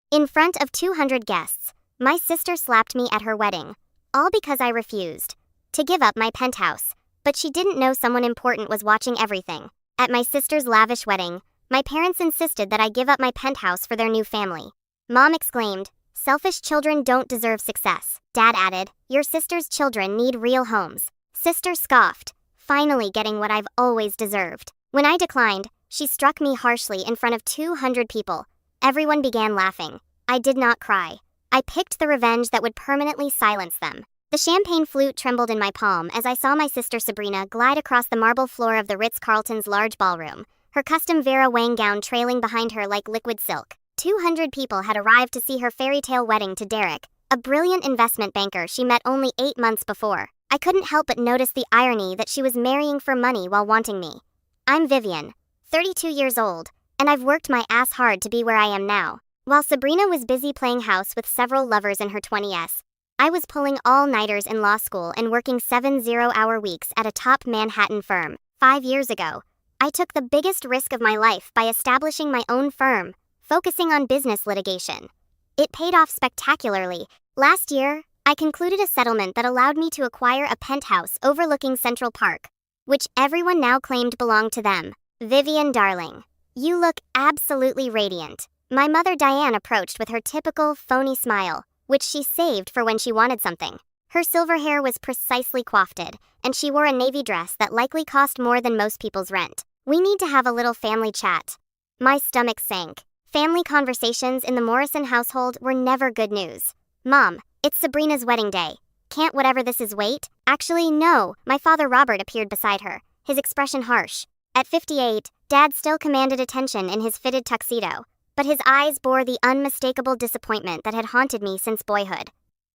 In front of 200 guests, my sister slapped me at her wedding, all because I refused to give up my penthouse. But she didn't know someone important was watching everything. At my sister's lavish wedding, my parents insisted that I give up my penthouse for their new family. Mom exclaimed, "Selfish children don't deserve success." Dad added, "Your sister's children need real homes." Sister scoffed, finally getting what I've always deserved. When I declined, she struck me harshly in front of 200 people. Everyone began laughing. I did not cry. I picked the revenge that would permanently silence them. The champagne flute trembled in my palm as I saw my sister Sabrina glide across the marble floor of the Ritz-Carlton's large ballroom, her custom Vera Wang gown trailing behind her like liquid silk. 200 people had arrived to see her fairy tale wedding to Derek, a brilliant investment banker she met only 8 months before. I couldn't help but notice the irony that she was marrying for money while wanting me. I'm Vivian, 32 years old, and I've worked my ass hard to be where I am now. While Sabrina was busy playing house with several lovers in her 20s, I was pulling all-nighters in law school and working 7 zero-hour weeks at a top Manhattan firm. 5 years ago, I took the biggest risk of my life by establishing my own firm, focusing on business litigation. It paid off spectacularly. Last year, I concluded a settlement that allowed me to acquire a penthouse overlooking Central Park, which everyone now claimed belonged to them. Vivian, darling, you look absolutely radiant. My mother Diane approached with her typical phony smile, which she saved for when she wanted something. Her silver hair was precisely coiffed, and she wore a navy dress that likely cost more than most people's rent. "We need to have a little family chat." My stomach sank. Family conversations in the Morrison household were never good news. "Mom, it's Sabrina's wedding day. Can't whatever this is wait?" "Actually, no." My father Robert appeared beside her, his expression harsh. At 58, Dad still commanded attention in his fitted tuxedo, but his eyes bore the unmistakable disappointment that had haunted me since boyhood.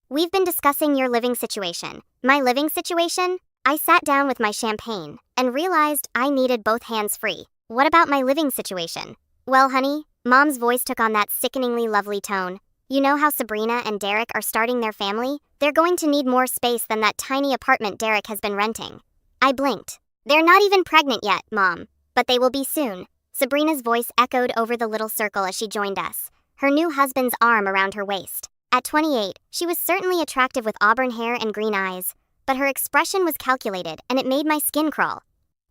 "We've been discussing your living situation." "My living situation?" I sat down with my champagne and realized I needed both hands free. "What about my living situation?" "Well, honey," Mom's voice took on that sickeningly lovely tone, "you know how Sabrina and Derek are starting their family? They're going to need more space than that tiny apartment Derek has been renting." I blinked. "They're not even pregnant yet, Mom, but they will be soon." Sabrina's voice echoed over the little circle as she joined us, her new husband's arm around her waist. At 28, she was certainly attractive with auburn hair and green eyes, but her expression was calculated and it made my skin crawl.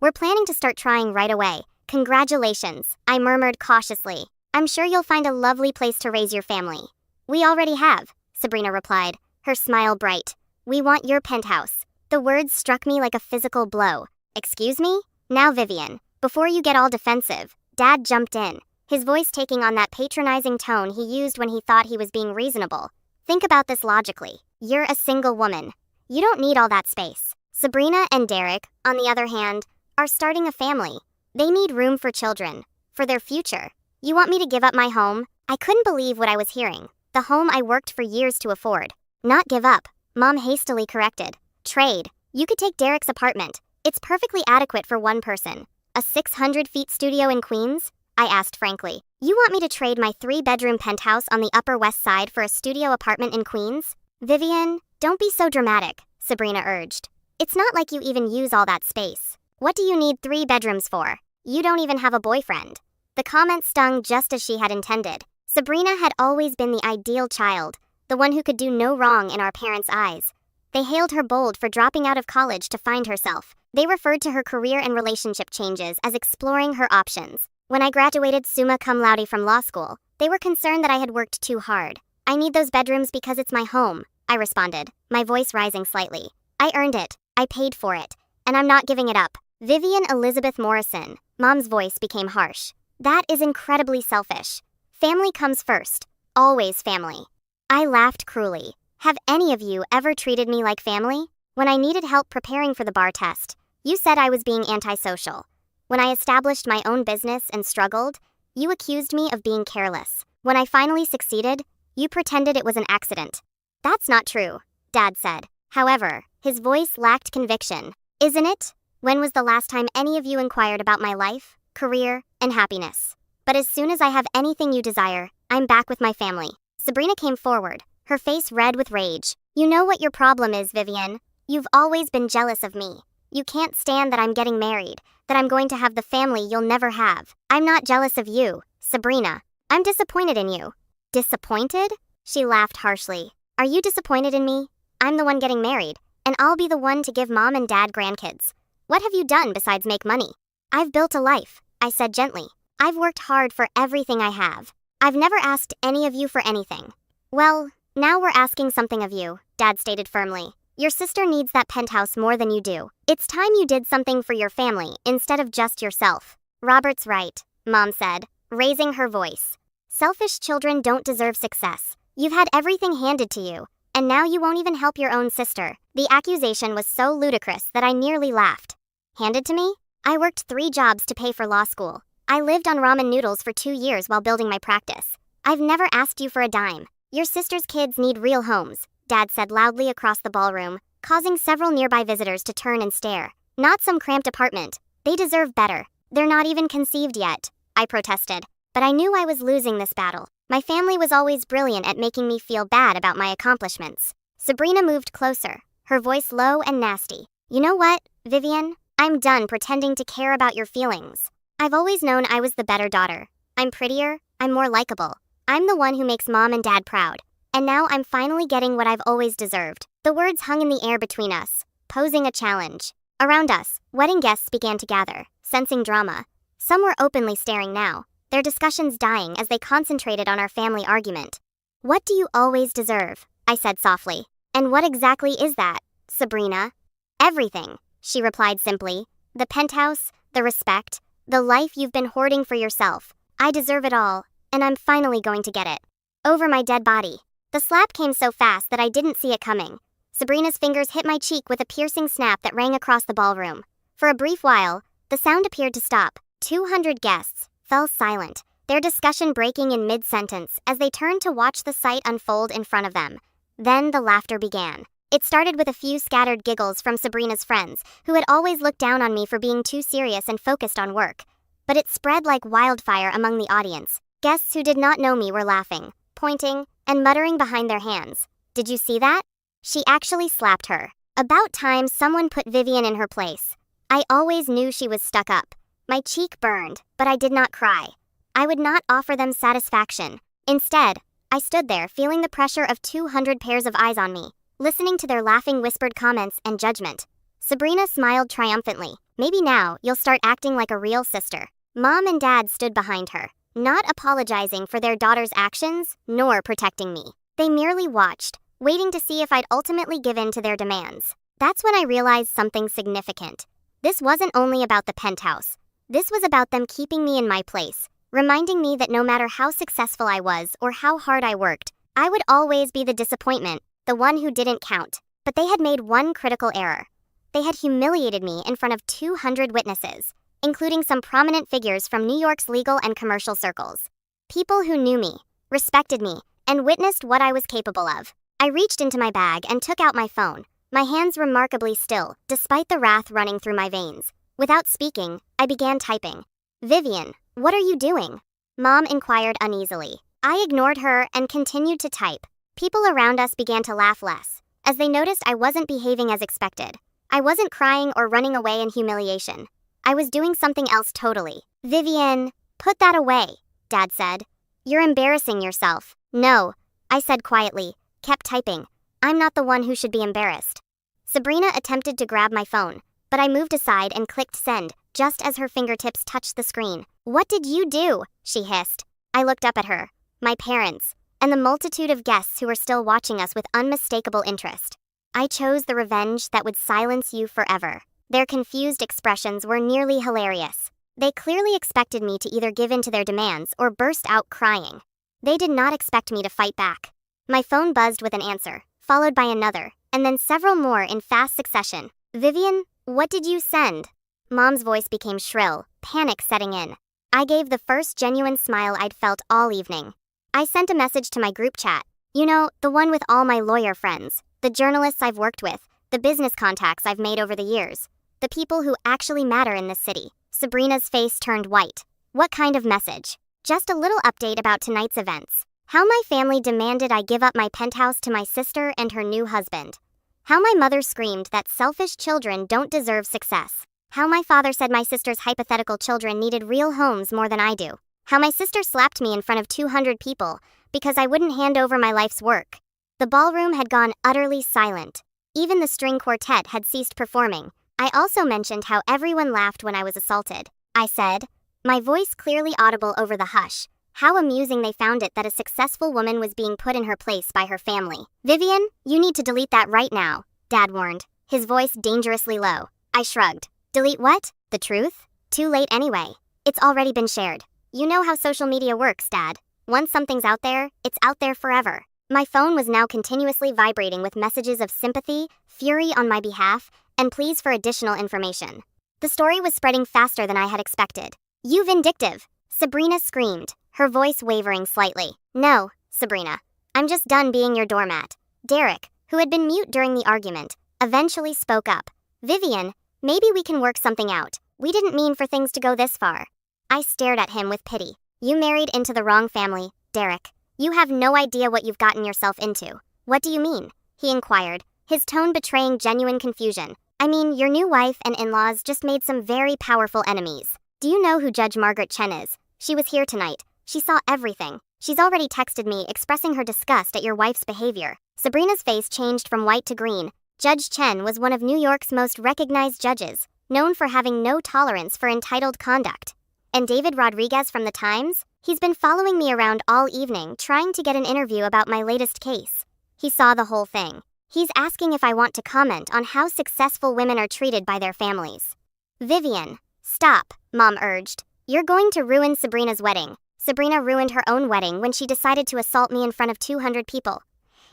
"We're planning to start trying right away." "Congratulations," I murmured cautiously. "I'm sure you'll find a lovely place to raise your family." "We already have," Sabrina replied, her smile bright. "We want your penthouse." The words struck me like a physical blow. "Excuse me?" "Now, Vivian, before you get all defensive," Dad jumped in, his voice taking on that patronizing tone he used when he thought he was being reasonable. "Think about this logically. You're a single woman. You don't need all that space. Sabrina and Derek, on the other hand, are starting a family. They need room for children, for their future. You want me to give up my home?" I couldn't believe what I was hearing. The home I worked for years to afford. "Not give up," Mom hastily corrected. "Trade. You could take Derek's apartment. It's perfectly adequate for one person." "A 600-feet studio in Queens?" I asked frankly. "You want me to trade my 3-bedroom penthouse on the Upper West Side for a studio apartment in Queens?" "Vivian, don't be so dramatic," Sabrina urged. "It's not like you even use all that space. What do you need 3 bedrooms for? You don't even have a boyfriend." The comment stung just as she had intended. Sabrina had always been the ideal child, the one who could do no wrong in our parents' eyes. They hailed her bold for dropping out of college to find herself. They referred to her career and relationship changes as exploring her options. When I graduated summa cum laude from law school, they were concerned that I had worked too hard. "I need those bedrooms because it's my home," I responded, my voice rising slightly. "I earned it, I paid for it, and I'm not giving it up." "Vivian Elizabeth Morrison," Mom's voice became harsh. "That is incredibly selfish. Family comes first. Always family." I laughed cruelly. "Have any of you ever treated me like family? When I needed help preparing for the bar test, you said I was being antisocial. When I established my own business and struggled, you accused me of being careless. When I finally succeeded, you pretended it was an accident." "That's not true," Dad said. However, his voice lacked conviction. "Isn't it? When was the last time any of you inquired about my life, career, and happiness? But as soon as I have anything you desire, I'm back with my family." Sabrina came forward, her face red with rage. "You know what your problem is, Vivian. You've always been jealous of me. You can't stand that I'm getting married, that I'm going to have the family you'll never have. I'm not jealous of you, Sabrina. I'm disappointed in you." Disappointed? She laughed harshly. Are you disappointed in me? I'm the one getting married, and I'll be the one to give mom and dad grandkids. What have you done besides make money? I've built a life, I said gently. I've worked hard for everything I have. I've never asked any of you for anything. Well, now we're asking something of you, Dad stated firmly. Your sister needs that penthouse more than you do. It's time you did something for your family instead of just yourself. Robert's right, Mom said, raising her voice. Selfish children don't deserve success. You've had everything handed to you, and now you won't even help your own sister. The accusation was so ludicrous that I nearly laughed. Handed to me? I worked 3 jobs to pay for law school. I lived on ramen noodles for 2 years while building my practice. I've never asked you for a dime. Your sister's kids need real homes, Dad said loudly across the ballroom, causing several nearby visitors to turn and stare. Not some cramped apartment. They deserve better. They're not even conceived yet, I protested. But I knew I was losing this battle. My family was always brilliant at making me feel bad about my accomplishments. Sabrina moved closer, her voice low and nasty. You know what, Vivian? I'm done pretending to care about your feelings. I've always known I was the better daughter. I'm prettier, I'm more likable. I'm the one who makes mom and dad proud. And now I'm finally getting what I've always deserved. The words hung in the air between us, posing a challenge. Around us, wedding guests began to gather, sensing drama. Some were openly staring now, their discussions dying as they concentrated on our family argument. What do you always deserve? I said softly. And what exactly is that, Sabrina? Everything, she replied simply. The penthouse, the respect, the life you've been hoarding for yourself. I deserve it all, and I'm finally going to get it. Over my dead body. The slap came so fast that I didn't see it coming. Sabrina's fingers hit my cheek with a piercing snap that rang across the ballroom. For a brief while, the sound appeared to stop. 200 guests fell silent, their discussion breaking in mid-sentence as they turned to watch the sight unfold in front of them. Then the laughter began. It started with a few scattered giggles from Sabrina's friends, who had always looked down on me for being too serious and focused on work. But it spread like wildfire among the audience. Guests who did not know me were laughing, pointing, and muttering behind their hands. Did you see that? She actually slapped her. About time someone put Vivian in her place. I always knew she was stuck up. My cheek burned, but I did not cry. I would not offer them satisfaction. Instead, I stood there feeling the pressure of 200 pairs of eyes on me, listening to their laughing whispered comments and judgment. Sabrina smiled triumphantly. Maybe now you'll start acting like a real sister. Mom and Dad stood behind her, not apologizing for their daughter's actions, nor protecting me. They merely watched, waiting to see if I'd ultimately give in to their demands. That's when I realized something significant. This wasn't only about the penthouse. This was about them keeping me in my place, reminding me that no matter how successful I was or how hard I worked, I would always be the disappointment, the one who didn't count. But they had made one critical error. They had humiliated me in front of 200 witnesses, including some prominent figures from New York's legal and commercial circles. People who knew me, respected me, and witnessed what I was capable of. I reached into my bag and took out my phone, my hands remarkably still, despite the wrath running through my veins. Without speaking, I began typing. Vivian, what are you doing? Mom inquired uneasily. I ignored her and continued to type. People around us began to laugh less, as they noticed I wasn't behaving as expected. I wasn't crying or running away in humiliation. I was doing something else totally. Vivian, put that away, Dad said. You're embarrassing yourself. No, I said quietly, kept typing. I'm not the one who should be embarrassed. Sabrina attempted to grab my phone, but I moved aside and clicked send, just as her fingertips touched the screen. What did you do? She hissed. I looked up at her, my parents, and the multitude of guests who were still watching us with unmistakable interest. I chose the revenge that would silence you forever. Their confused expressions were nearly hilarious. They clearly expected me to either give in to their demands or burst out crying. They did not expect me to fight back. My phone buzzed with an answer, followed by another, and then several more in fast succession. Vivian, what did you send? Mom's voice became shrill, panic setting in. I gave the first genuine smile I'd felt all evening. I sent a message to my group chat. You know, the one with all my lawyer friends, the journalists I've worked with, the business contacts I've made over the years, the people who actually matter in this city. Sabrina's face turned white. What kind of message? Just a little update about tonight's events. How my family demanded I give up my penthouse to my sister and her new husband. How my mother screamed that selfish children don't deserve success. How my father said my sister's hypothetical children needed real homes more than I do. How my sister slapped me in front of 200 people, because I wouldn't hand over my life's work. The ballroom had gone utterly silent. Even the string quartet had ceased performing. I also mentioned how everyone laughed when I was assaulted. I said, my voice clearly audible over the hush, how amusing they found it that a successful woman was being put in her place by her family. Vivian, you need to delete that right now, Dad warned, his voice dangerously low. I shrugged. Delete what? The truth? Too late anyway. It's already been shared. You know how social media works, Dad. Once something's out there, it's out there forever. My phone was now continuously vibrating with messages of sympathy, fury on my behalf, and pleas for additional information. The story was spreading faster than I had expected. You vindictive! Sabrina screamed, her voice wavering slightly. No, Sabrina. I'm just done being your doormat. Derek, who had been mute during the argument, eventually spoke up. Vivian, maybe we can work something out. We didn't mean for things to go this far. I stared at him with pity. You married into the wrong family, Derek. You have no idea what you've gotten yourself into. What do you mean? He inquired, his tone betraying genuine confusion. I mean, your new wife and in-laws just made some very powerful enemies. Do you know who Judge Margaret Chen is? She was here tonight. She saw everything. She's already texted me expressing her disgust at your wife's behavior. Sabrina's face changed from white to green. Judge Chen was one of New York's most recognized judges, known for having no tolerance for entitled conduct. And David Rodriguez from the Times? He's been following me around all evening trying to get an interview about my latest case. He saw the whole thing. He's asking if I want to comment on how successful women are treated by their families. Vivian, stop, Mom urged. You're going to ruin Sabrina's wedding. Sabrina ruined her own wedding when she decided to assault me in front of 200 people.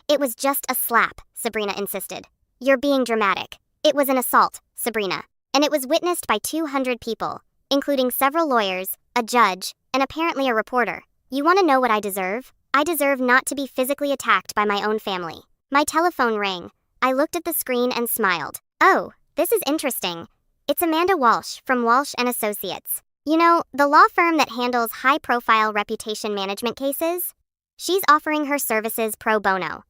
It was just a slap, Sabrina insisted. You're being dramatic. It was an assault, Sabrina. And it was witnessed by 200 people, including several lawyers, a judge, and apparently a reporter. You want to know what I deserve? I deserve not to be physically attacked by my own family. My telephone rang. I looked at the screen and smiled. Oh, this is interesting. It's Amanda Walsh from Walsh & Associates. You know, the law firm that handles high-profile reputation management cases? She's offering her services pro bono.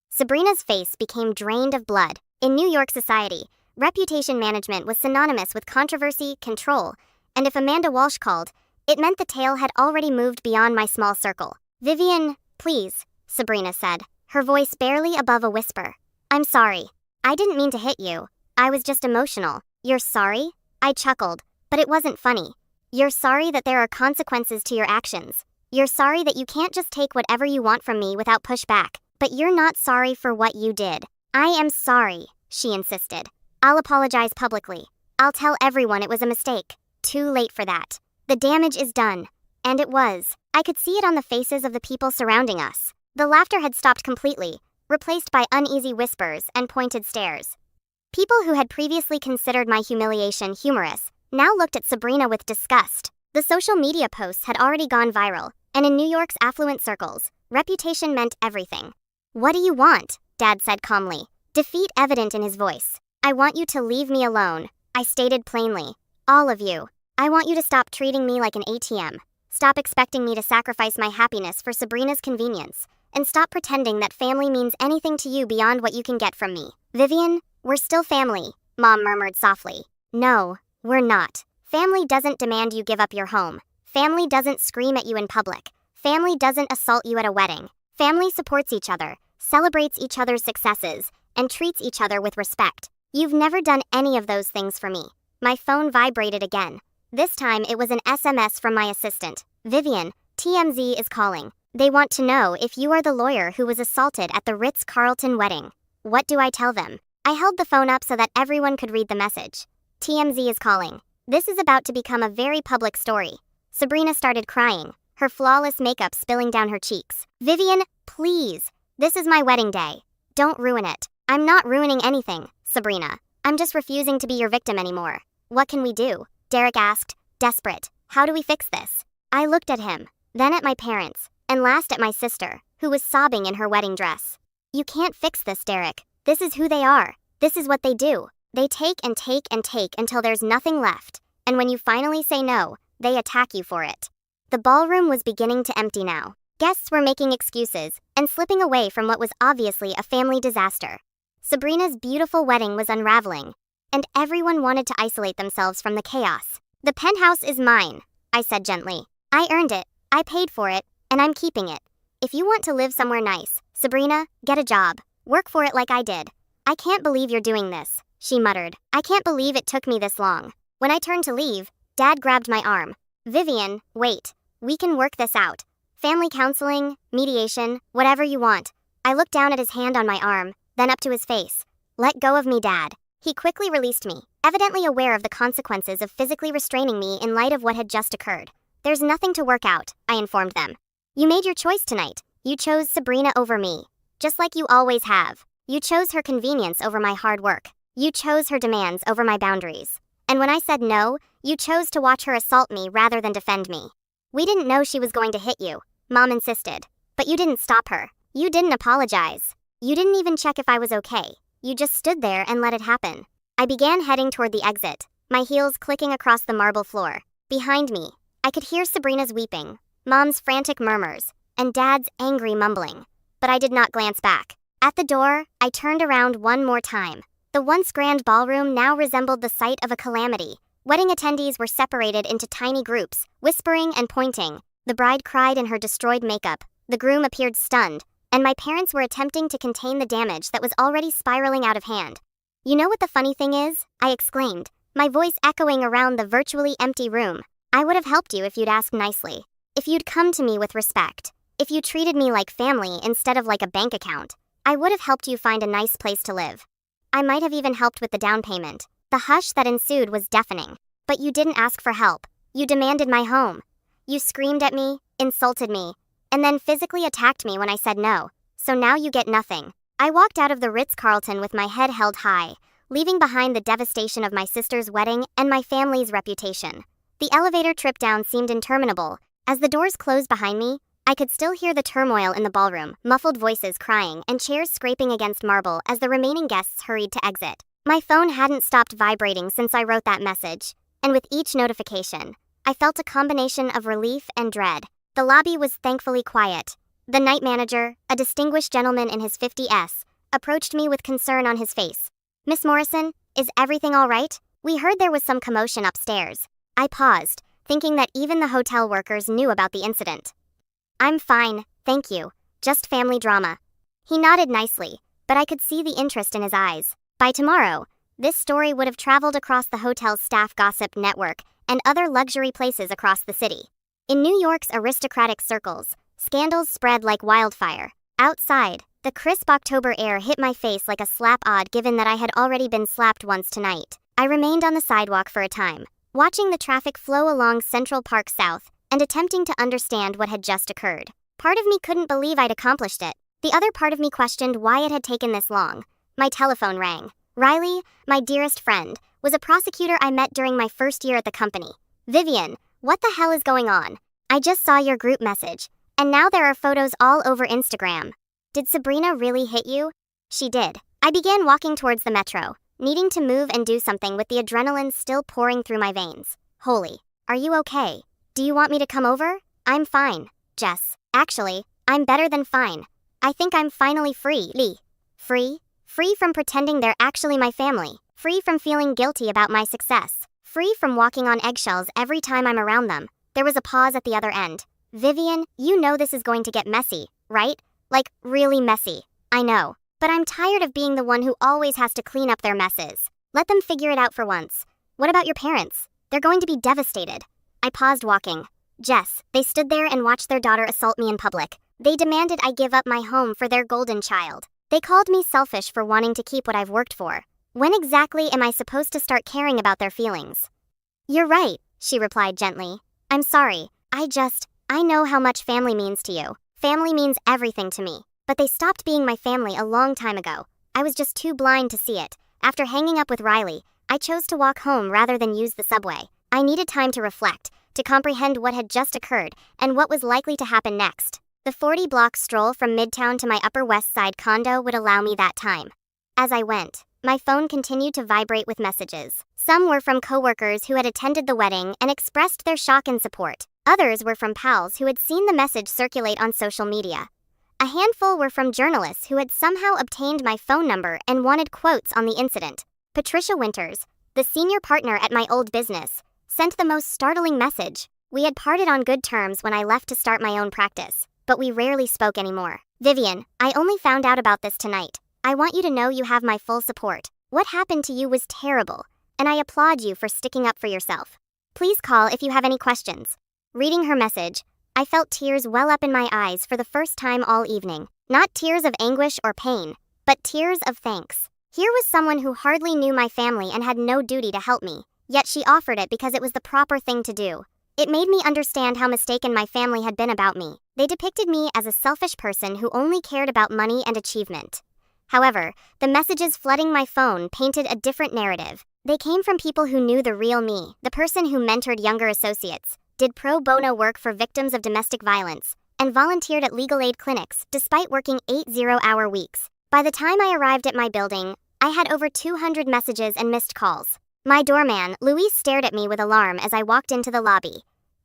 Sabrina's face became drained of blood. In New York society, reputation management was synonymous with controversy, control, and if Amanda Walsh called, it meant the tale had already moved beyond my small circle. Vivian, please, Sabrina said, her voice barely above a whisper. I'm sorry. I didn't mean to hit you. I was just emotional. You're sorry? I chuckled, but it wasn't funny. You're sorry that there are consequences to your actions. You're sorry that you can't just take whatever you want from me without pushback. But you're not sorry for what you did. I am sorry, she insisted. I'll apologize publicly. I'll tell everyone it was a mistake. Too late for that. The damage is done. And it was. I could see it on the faces of the people surrounding us. The laughter had stopped completely, replaced by uneasy whispers and pointed stares. People who had previously considered my humiliation humorous now looked at Sabrina with disgust. The social media posts had already gone viral, and in New York's affluent circles, reputation meant everything. What do you want? Dad said calmly, defeat evident in his voice. I want you to leave me alone, I stated plainly. All of you. I want you to stop treating me like an ATM. Stop expecting me to sacrifice my happiness for Sabrina's convenience. And stop pretending that family means anything to you beyond what you can get from me. Vivian, we're still family, Mom murmured softly. No, we're not. Family doesn't demand you give up your home. Family doesn't scream at you in public. Family doesn't assault you at a wedding. Family supports each other, celebrates each other's successes, and treats each other with respect. You've never done any of those things for me. My phone vibrated again. This time it was an SMS from my assistant. Vivian, TMZ is calling. They want to know if you are the lawyer who was assaulted at the Ritz-Carlton wedding. What do I tell them? I held the phone up so that everyone could read the message. TMZ is calling. This is about to become a very public story. Sabrina started crying, her flawless makeup spilling down her cheeks. Vivian, please. This is my wedding day. Don't ruin it. I'm not ruining anything, Sabrina. I'm just refusing to be your victim anymore. What can we do? Derek asked, desperate. How do we fix this? I looked at him, then at my parents, and last at my sister, who was sobbing in her wedding dress. You can't fix this, Derek. This is who they are. This is what they do. They take and take and take until there's nothing left, and when you finally say no, they attack you for it. The ballroom was beginning to empty now. Guests were making excuses and slipping away from what was obviously a family disaster. Sabrina's beautiful wedding was unraveling, and everyone wanted to isolate themselves from the chaos. The penthouse is mine, I said gently. I earned it, I paid for it, and I'm keeping it. If you want to live somewhere nice, Sabrina, get a job. Work for it like I did. I can't believe you're doing this, she muttered. I can't believe it took me this long. When I turned to leave, Dad grabbed my arm. Vivian, wait. We can work this out. Family counseling, mediation, whatever you want. I looked down at his hand on my arm, then up to his face. Let go of me, Dad. He quickly released me, evidently aware of the consequences of physically restraining me in light of what had just occurred. There's nothing to work out, I informed them. You made your choice tonight. You chose Sabrina over me. Just like you always have. You chose her convenience over my hard work. You chose her demands over my boundaries. And when I said no, you chose to watch her assault me rather than defend me. We didn't know she was going to hit you, Mom insisted. But you didn't stop her. You didn't apologize. You didn't even check if I was okay. You just stood there and let it happen. I began heading toward the exit, my heels clicking across the marble floor. Behind me, I could hear Sabrina's weeping, Mom's frantic murmurs, and Dad's angry mumbling. But I did not glance back. At the door, I turned around one more time. The once grand ballroom now resembled the site of a calamity. Wedding attendees were separated into tiny groups, whispering and pointing. The bride cried in her destroyed makeup. The groom appeared stunned, and my parents were attempting to contain the damage that was already spiraling out of hand. You know what the funny thing is? I exclaimed, my voice echoing around the virtually empty room. I would have helped you if you'd asked nicely. If you'd come to me with respect. If you treated me like family instead of like a bank account. I would have helped you find a nice place to live. I might have even helped with the down payment. The hush that ensued was deafening. But you didn't ask for help. You demanded my home. You screamed at me, insulted me, and then physically attacked me when I said no. So now you get nothing. I walked out of the Ritz-Carlton with my head held high, leaving behind the devastation of my sister's wedding and my family's reputation. The elevator trip down seemed interminable. As the doors closed behind me, I could still hear the turmoil in the ballroom, muffled voices crying and chairs scraping against marble as the remaining guests hurried to exit. My phone hadn't stopped vibrating since I wrote that message, and with each notification, I felt a combination of relief and dread. The lobby was thankfully quiet. The night manager, a distinguished gentleman in his 50s, approached me with concern on his face. Miss Morrison, is everything all right? We heard there was some commotion upstairs. I paused, thinking that even the hotel workers knew about the incident. I'm fine, thank you. Just family drama. He nodded nicely, but I could see the interest in his eyes. By tomorrow, this story would have traveled across the hotel's staff gossip network and other luxury places across the city. In New York's aristocratic circles, scandals spread like wildfire. Outside, the crisp October air hit my face like a slap, odd given that I had already been slapped once tonight. I remained on the sidewalk for a time, watching the traffic flow along Central Park South and attempting to understand what had just occurred. Part of me couldn't believe I'd accomplished it. The other part of me questioned why it had taken this long. My telephone rang. Riley, my dearest friend, was a prosecutor I met during my first year at the company. Vivian, what the hell is going on? I just saw your group message, and now there are photos all over Instagram. Did Sabrina really hit you? She did. I began walking towards the metro, needing to move and do something with the adrenaline still pouring through my veins. Holy, are you okay? Do you want me to come over? I'm fine, Jess. Actually, I'm better than fine. I think I'm finally free. Free? Free from pretending they're actually my family. Free from feeling guilty about my success. Free from walking on eggshells every time I'm around them. There was a pause at the other end. Vivian, you know this is going to get messy, right? Like, really messy. I know. But I'm tired of being the one who always has to clean up their messes. Let them figure it out for once. What about your parents? They're going to be devastated. I paused walking. Jess, they stood there and watched their daughter assault me in public. They demanded I give up my home for their golden child. They called me selfish for wanting to keep what I've worked for. When exactly am I supposed to start caring about their feelings? You're right, she replied gently. I'm sorry. I know how much family means to you. Family means everything to me. But they stopped being my family a long time ago. I was just too blind to see it. After hanging up with Riley, I chose to walk home rather than use the subway. I needed time to reflect, to comprehend what had just occurred and what was likely to happen next. The 40-block stroll from Midtown to my Upper West Side condo would allow me that time. As I went, my phone continued to vibrate with messages. Some were from coworkers who had attended the wedding and expressed their shock and support. Others were from pals who had seen the message circulate on social media. A handful were from journalists who had somehow obtained my phone number and wanted quotes on the incident. Patricia Winters, the senior partner at my old business, sent the most startling message. We had parted on good terms when I left to start my own practice. but we rarely spoke anymore. Vivian, I only found out about this tonight. I want you to know you have my full support. What happened to you was terrible, and I applaud you for sticking up for yourself. Please call if you have any questions. Reading her message, I felt tears well up in my eyes for the first time all evening. Not tears of anguish or pain, but tears of thanks. Here was someone who hardly knew my family and had no duty to help me, yet she offered it because it was the proper thing to do. It made me understand how mistaken my family had been about me. They depicted me as a selfish person who only cared about money and achievement. However, the messages flooding my phone painted a different narrative. They came from people who knew the real me, the person who mentored younger associates, did pro bono work for victims of domestic violence, and volunteered at legal aid clinics despite working 8 zero-hour weeks. By the time I arrived at my building, I had over 200 messages and missed calls. My doorman, Luis, stared at me with alarm as I walked into the lobby.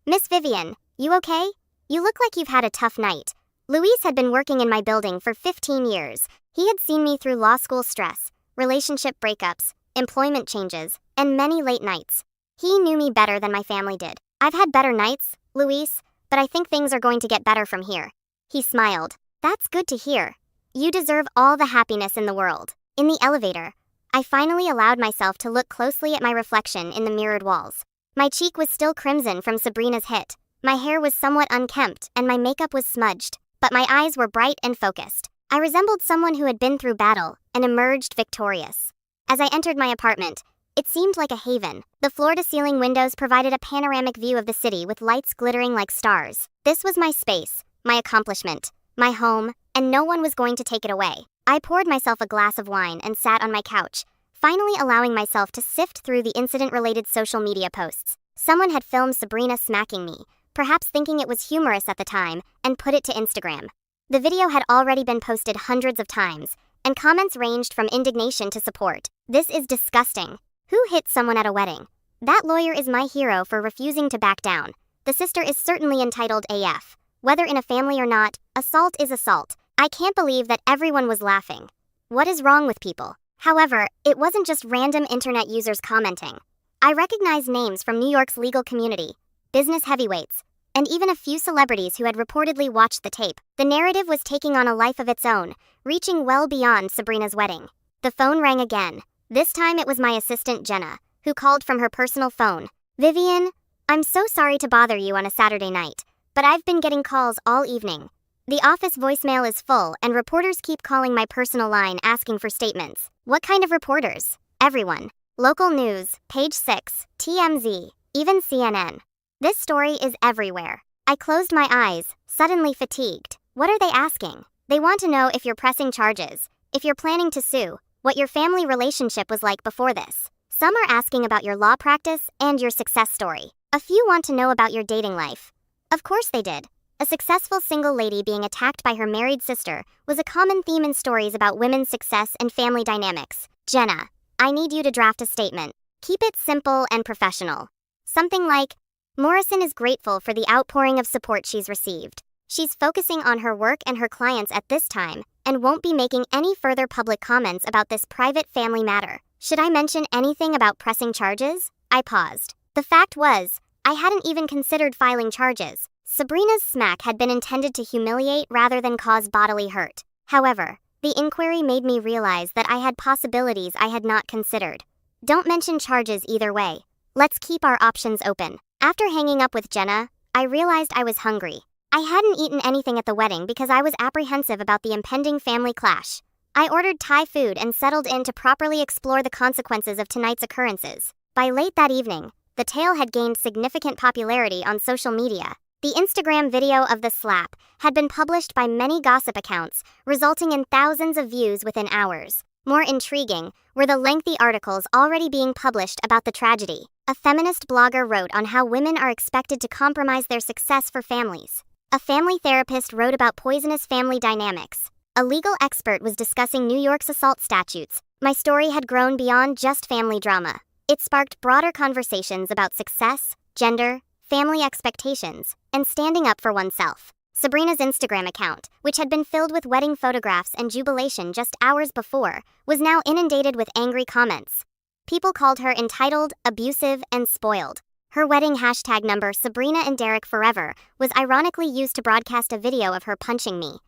Miss Vivian, you okay? You look like you've had a tough night. Luis had been working in my building for 15 years. He had seen me through law school stress, relationship breakups, employment changes, and many late nights. He knew me better than my family did. I've had better nights, Luis, but I think things are going to get better from here. He smiled. That's good to hear. You deserve all the happiness in the world. In the elevator, I finally allowed myself to look closely at my reflection in the mirrored walls. My cheek was still crimson from Sabrina's hit. My hair was somewhat unkempt and my makeup was smudged, but my eyes were bright and focused. I resembled someone who had been through battle and emerged victorious. As I entered my apartment, it seemed like a haven. The floor-to-ceiling windows provided a panoramic view of the city with lights glittering like stars. This was my space, my accomplishment, my home, and no one was going to take it away. I poured myself a glass of wine and sat on my couch, finally allowing myself to sift through the incident-related social media posts. Someone had filmed Sabrina smacking me, perhaps thinking it was humorous at the time, and put it to Instagram. The video had already been posted hundreds of times, and comments ranged from indignation to support. This is disgusting. Who hit someone at a wedding? That lawyer is my hero for refusing to back down. The sister is certainly entitled AF. Whether in a family or not, assault is assault. I can't believe that everyone was laughing. What is wrong with people? However, it wasn't just random internet users commenting. I recognized names from New York's legal community, business heavyweights, and even a few celebrities who had reportedly watched the tape. The narrative was taking on a life of its own, reaching well beyond Sabrina's wedding. The phone rang again. This time it was my assistant Jenna, who called from her personal phone. Vivian, I'm so sorry to bother you on a Saturday night, but I've been getting calls all evening. The office voicemail is full and reporters keep calling my personal line asking for statements. What kind of reporters? Everyone. Local news, Page 6, TMZ, even CNN. This story is everywhere. I closed my eyes, suddenly fatigued. What are they asking? They want to know if you're pressing charges, if you're planning to sue, what your family relationship was like before this. Some are asking about your law practice and your success story. A few want to know about your dating life. Of course they did. A successful single lady being attacked by her married sister was a common theme in stories about women's success and family dynamics. Jenna, I need you to draft a statement. Keep it simple and professional. Something like, Morrison is grateful for the outpouring of support she's received. She's focusing on her work and her clients at this time and won't be making any further public comments about this private family matter. Should I mention anything about pressing charges? I paused. The fact was, I hadn't even considered filing charges. Sabrina's smack had been intended to humiliate rather than cause bodily hurt. However, the inquiry made me realize that I had possibilities I had not considered. Don't mention charges either way. Let's keep our options open. After hanging up with Jenna, I realized I was hungry. I hadn't eaten anything at the wedding because I was apprehensive about the impending family clash. I ordered Thai food and settled in to properly explore the consequences of tonight's occurrences. By late that evening, the tale had gained significant popularity on social media. The Instagram video of the slap had been published by many gossip accounts, resulting in thousands of views within hours. More intriguing were the lengthy articles already being published about the tragedy. A feminist blogger wrote on how women are expected to compromise their success for families. A family therapist wrote about poisonous family dynamics. A legal expert was discussing New York's assault statutes. My story had grown beyond just family drama. It sparked broader conversations about success, gender, family expectations, and standing up for oneself. Sabrina's Instagram account, which had been filled with wedding photographs and jubilation just hours before, was now inundated with angry comments. People called her entitled, abusive, and spoiled. Her wedding hashtag number Sabrina and Derek Forever was ironically used to broadcast a video of her punching me.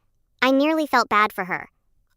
I nearly felt bad for her.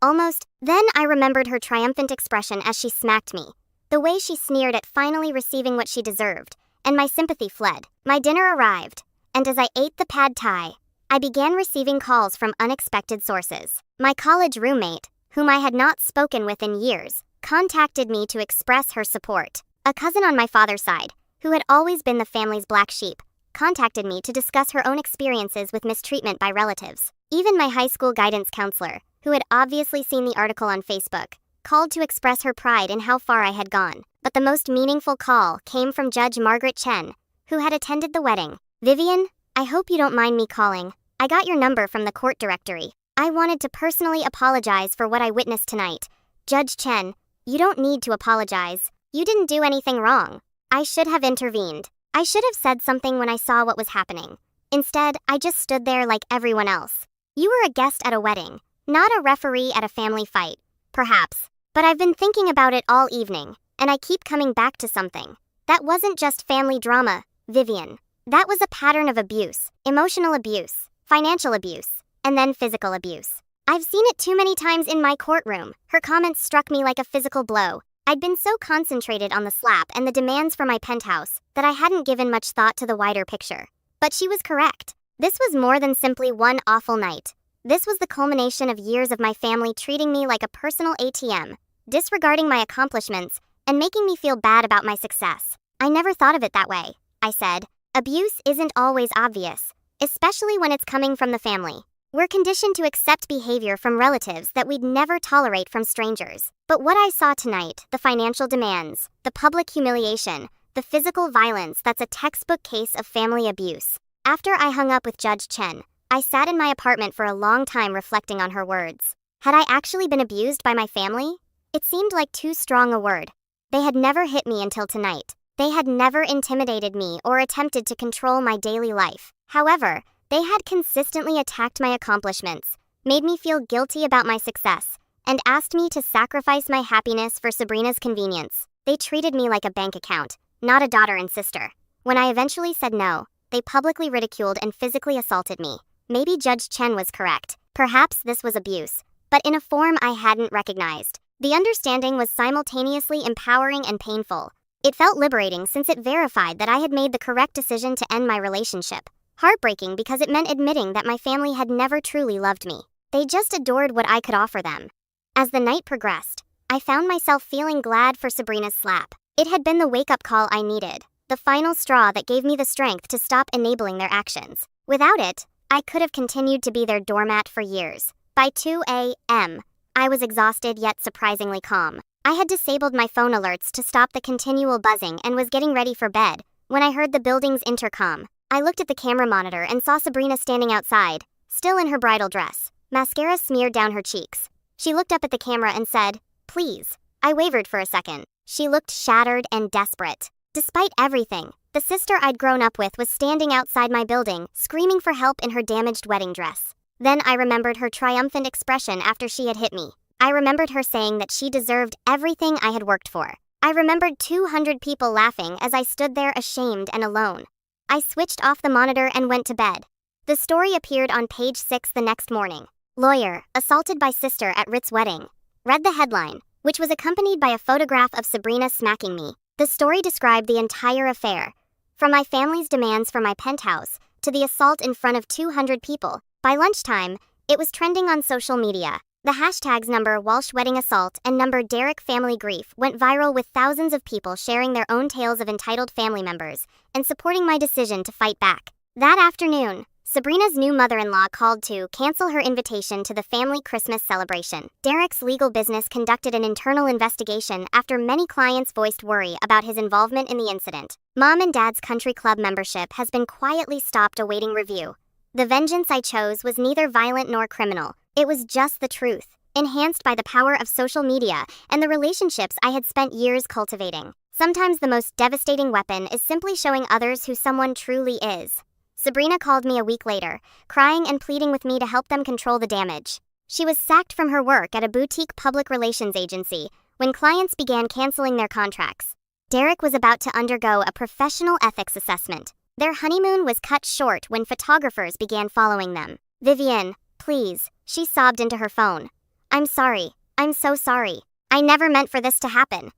Almost. Then I remembered her triumphant expression as she smacked me. The way she sneered at finally receiving what she deserved, and my sympathy fled. My dinner arrived, and as I ate the pad thai, I began receiving calls from unexpected sources. My college roommate, whom I had not spoken with in years, contacted me to express her support. A cousin on my father's side, who had always been the family's black sheep, contacted me to discuss her own experiences with mistreatment by relatives. Even my high school guidance counselor, who had obviously seen the article on Facebook, called to express her pride in how far I had gone. But the most meaningful call came from Judge Margaret Chen, who had attended the wedding. "Vivian, I hope you don't mind me calling. I got your number from the court directory. I wanted to personally apologize for what I witnessed tonight. Judge Chen, you don't need to apologize. You didn't do anything wrong. I should have intervened. I should have said something when I saw what was happening. Instead, I just stood there like everyone else. You were a guest at a wedding, not a referee at a family fight. Perhaps. But I've been thinking about it all evening, and I keep coming back to something. That wasn't just family drama, Vivian. That was a pattern of abuse, emotional abuse, financial abuse, and then physical abuse. I've seen it too many times in my courtroom." Her comments struck me like a physical blow. I'd been so concentrated on the slap and the demands for my penthouse that I hadn't given much thought to the wider picture. But she was correct. This was more than simply one awful night. This was the culmination of years of my family treating me like a personal ATM, disregarding my accomplishments, and making me feel bad about my success. "I never thought of it that way," I said. "Abuse isn't always obvious, especially when it's coming from the family. We're conditioned to accept behavior from relatives that we'd never tolerate from strangers. But what I saw tonight, the financial demands, the public humiliation, the physical violence, that's a textbook case of family abuse." After I hung up with Judge Chen, I sat in my apartment for a long time reflecting on her words. Had I actually been abused by my family? It seemed like too strong a word. They had never hit me until tonight. They had never intimidated me or attempted to control my daily life. However, they had consistently attacked my accomplishments, made me feel guilty about my success, and asked me to sacrifice my happiness for Sabrina's convenience. They treated me like a bank account, not a daughter and sister. When I eventually said no, they publicly ridiculed and physically assaulted me. Maybe Judge Chen was correct. Perhaps this was abuse, but in a form I hadn't recognized. The understanding was simultaneously empowering and painful. It felt liberating since it verified that I had made the correct decision to end my relationship. Heartbreaking because it meant admitting that my family had never truly loved me. They just adored what I could offer them. As the night progressed, I found myself feeling glad for Sabrina's slap. It had been the wake-up call I needed, the final straw that gave me the strength to stop enabling their actions. Without it, I could have continued to be their doormat for years. By 2 a.m., I was exhausted yet surprisingly calm. I had disabled my phone alerts to stop the continual buzzing and was getting ready for bed when I heard the building's intercom. I looked at the camera monitor and saw Sabrina standing outside, still in her bridal dress, mascara smeared down her cheeks. She looked up at the camera and said, "Please." I wavered for a second. She looked shattered and desperate. Despite everything, the sister I'd grown up with was standing outside my building, screaming for help in her damaged wedding dress. Then I remembered her triumphant expression after she had hit me. I remembered her saying that she deserved everything I had worked for. I remembered 200 people laughing as I stood there ashamed and alone. I switched off the monitor and went to bed. The story appeared on page 6 the next morning. "Lawyer, assaulted by sister at Ritz wedding," read the headline, which was accompanied by a photograph of Sabrina smacking me. The story described the entire affair, from my family's demands for my penthouse to the assault in front of 200 people. By lunchtime, it was trending on social media. The hashtags number Walsh wedding assault and number Derek family grief went viral, with thousands of people sharing their own tales of entitled family members and supporting my decision to fight back. That afternoon, Sabrina's new mother-in-law called to cancel her invitation to the family Christmas celebration. Derek's legal business conducted an internal investigation after many clients voiced worry about his involvement in the incident. Mom and Dad's country club membership has been quietly stopped awaiting review. The vengeance I chose was neither violent nor criminal. It was just the truth, enhanced by the power of social media and the relationships I had spent years cultivating. Sometimes the most devastating weapon is simply showing others who someone truly is. Sabrina called me a week later, crying and pleading with me to help them control the damage. She was sacked from her work at a boutique public relations agency when clients began canceling their contracts. Derek was about to undergo a professional ethics assessment. Their honeymoon was cut short when photographers began following them. Vivian, please, she sobbed into her phone. I'm sorry. I'm so sorry. I never meant for this to happen.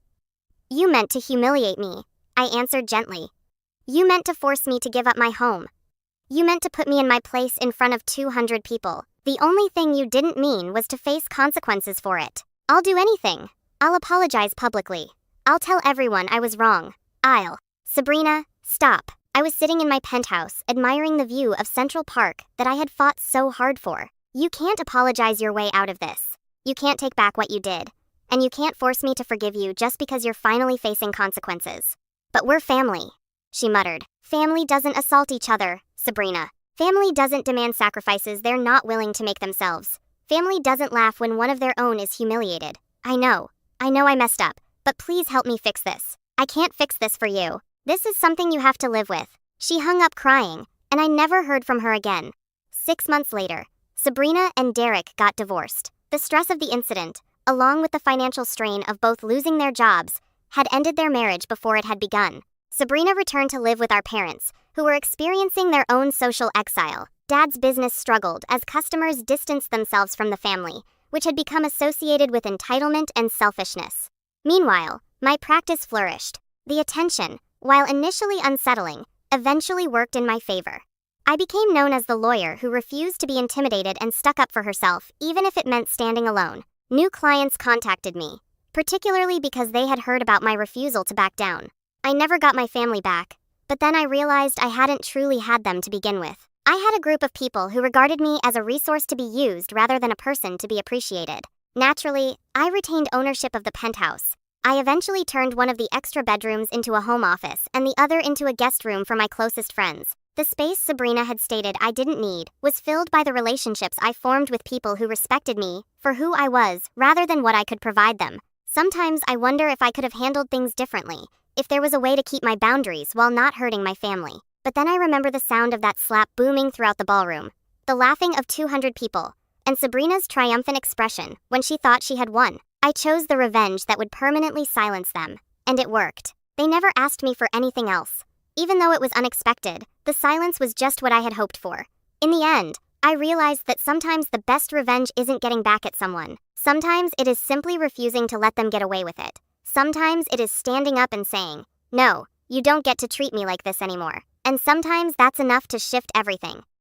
You meant to humiliate me, I answered gently. You meant to force me to give up my home. You meant to put me in my place in front of 200 people. The only thing you didn't mean was to face consequences for it. I'll do anything. I'll apologize publicly. I'll tell everyone I was wrong. Sabrina, stop. I was sitting in my penthouse, admiring the view of Central Park that I had fought so hard for. You can't apologize your way out of this. You can't take back what you did. And you can't force me to forgive you just because you're finally facing consequences. But we're family, she muttered. Family doesn't assault each other, Sabrina. Family doesn't demand sacrifices they're not willing to make themselves. Family doesn't laugh when one of their own is humiliated. I know I messed up, but please help me fix this. I can't fix this for you. This is something you have to live with. She hung up crying, and I never heard from her again. 6 months later, Sabrina and Derek got divorced. The stress of the incident, along with the financial strain of both losing their jobs, had ended their marriage before it had begun. Sabrina returned to live with our parents, who were experiencing their own social exile. Dad's business struggled as customers distanced themselves from the family, which had become associated with entitlement and selfishness. Meanwhile, my practice flourished. The attention, while initially unsettling, eventually worked in my favor. I became known as the lawyer who refused to be intimidated and stuck up for herself, even if it meant standing alone. New clients contacted me, particularly because they had heard about my refusal to back down. I never got my family back, but then I realized I hadn't truly had them to begin with. I had a group of people who regarded me as a resource to be used rather than a person to be appreciated. Naturally, I retained ownership of the penthouse. I eventually turned one of the extra bedrooms into a home office and the other into a guest room for my closest friends. The space Sabrina had stated I didn't need was filled by the relationships I formed with people who respected me for who I was rather than what I could provide them. Sometimes I wonder if I could have handled things differently, if there was a way to keep my boundaries while not hurting my family. But then I remember the sound of that slap booming throughout the ballroom, the laughing of 200 people, and Sabrina's triumphant expression when she thought she had won. I chose the revenge that would permanently silence them, and it worked. They never asked me for anything else. Even though it was unexpected, the silence was just what I had hoped for. In the end, I realized that sometimes the best revenge isn't getting back at someone. Sometimes it is simply refusing to let them get away with it. Sometimes it is standing up and saying, "No, you don't get to treat me like this anymore." And sometimes that's enough to shift everything.